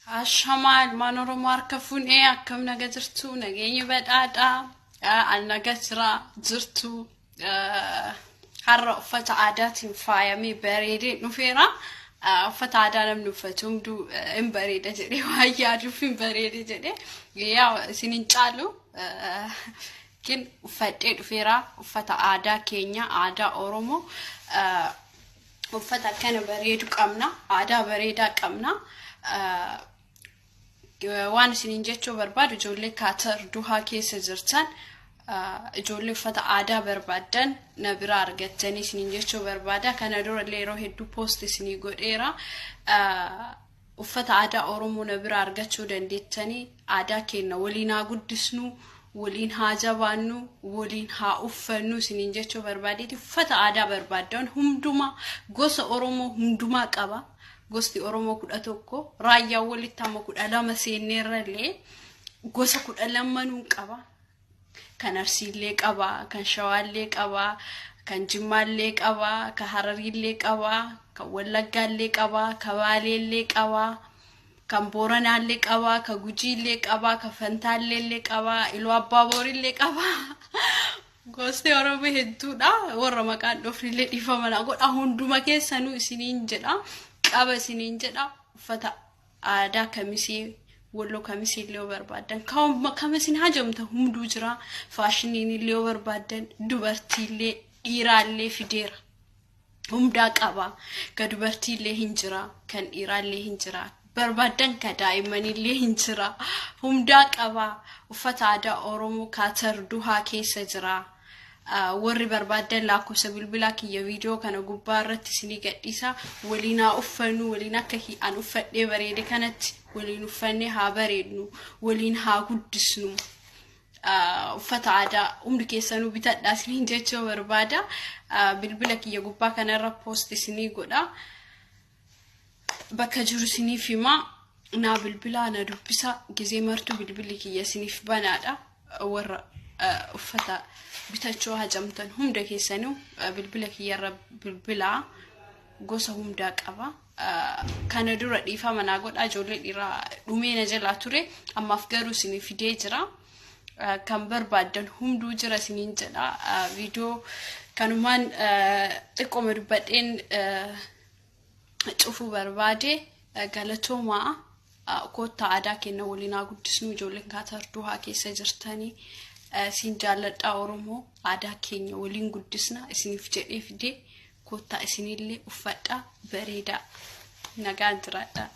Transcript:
Ashamal manoro markafun akkam naga jirtu nageenyi badhaadha annaga jira jirtu har'a uffata aadaatiin faayamee bareedee dhufeera uffata aadaa namni uffatu humdu hin bareeda jedhee waa yaaduuf hin bareede jedhee yaa isinin caalu kin uffadhee dhufeera uffata aadaa keenya aadaa Oromoo uffata kana bareedu qabna aadaa bareedaa qabna waan isinin jechuu barbaadu ijoollee kaatar duhaa keessa jirtan ijoollee uffata aadaa barbaadan na bira argattanii isinin jechuu barbaada kana dura yeroo hedduu post isinii godheera uffata aadaa Oromoo na bira argachuu dandeettanii aadaa keenya waliin haa guddisnu waliin haa jabaannu waliin haa uffannu isinin jechuu barbaadeeti uffata aadaa barbaadan hunduma gosa Oromoo hunduma qaba gosti Oromoo kudha tokko raayyaa walitti amma kudha lama seenneerralee gosa kudha lamanuu qaba kan Arsiillee qaba kan Shawaallee qaba kan Jimmaallee qaba kan Harariillee qaba kan Wallaggaallee qaba kan Baaleellee qaba kan Booranaallee qaba kan Gujiillee qaba kan Fantaalleellee qaba Iluu Abbaaborillee qaba gosti Oromoo hedduudha warra maqaan dhofrillee dhiifamana godha hunduma keessanuu isiniin jedha qaba isiniin jedha uffata aadaa kamisii wallo kamisii illee barbaadan kamisin hajamta hunduu jira faashiniin illee barbaadan dubartiillee dhiiraallee fideera humdaa qaba ka dubartiillee hin jira kan dhiiraallee hin jira barbaadan ka daa'imanillee hin jira humdaa qaba uffata aadaa Oromoo kaatar duhaa keessa jira warri barbaadan lakkoofsa bilbilaa kiyya viidiyoo kana gubbaa irratti isinii gadhiisa waliin haa uffannu waliin akka an uffadhee bareede kanatti waliin uffanne haa bareednu waliin haa guddisnu uffata aadaa hundi keessanuu bitadhaa isiniin jechuu barbaada bilbila kiyya gubbaa kana irra post isinii godha bakka jiru isiniif hima na bilbilaa na dubbisa gizee martuu bilbilli kiyya isiniif banaadha warra uffata bitachuu hajamtan hunda keessanuu bilbila kiyya bilbilaa gosa hundaa qaba kana dura dhiifama naa godha ijoollee dhiiraa dhumeena jalaa ture ammaaf garuu isinii fidee jira kan barbaadan hunduu jira isiniin jedha viidiyoo kanumaan xiqqooma dubbadheen cufuu barbaade galatoomaa koottaa aadaa keenya waliin haa guddisnu ijoolleen kaatar duhaa keessa jirtanii sin jaalladha Oromoo aadaa keenya waliin guddisna isiniif jedhee fidee koottaa isinillee uffadhaa bareedaa nagaan jiraadhaa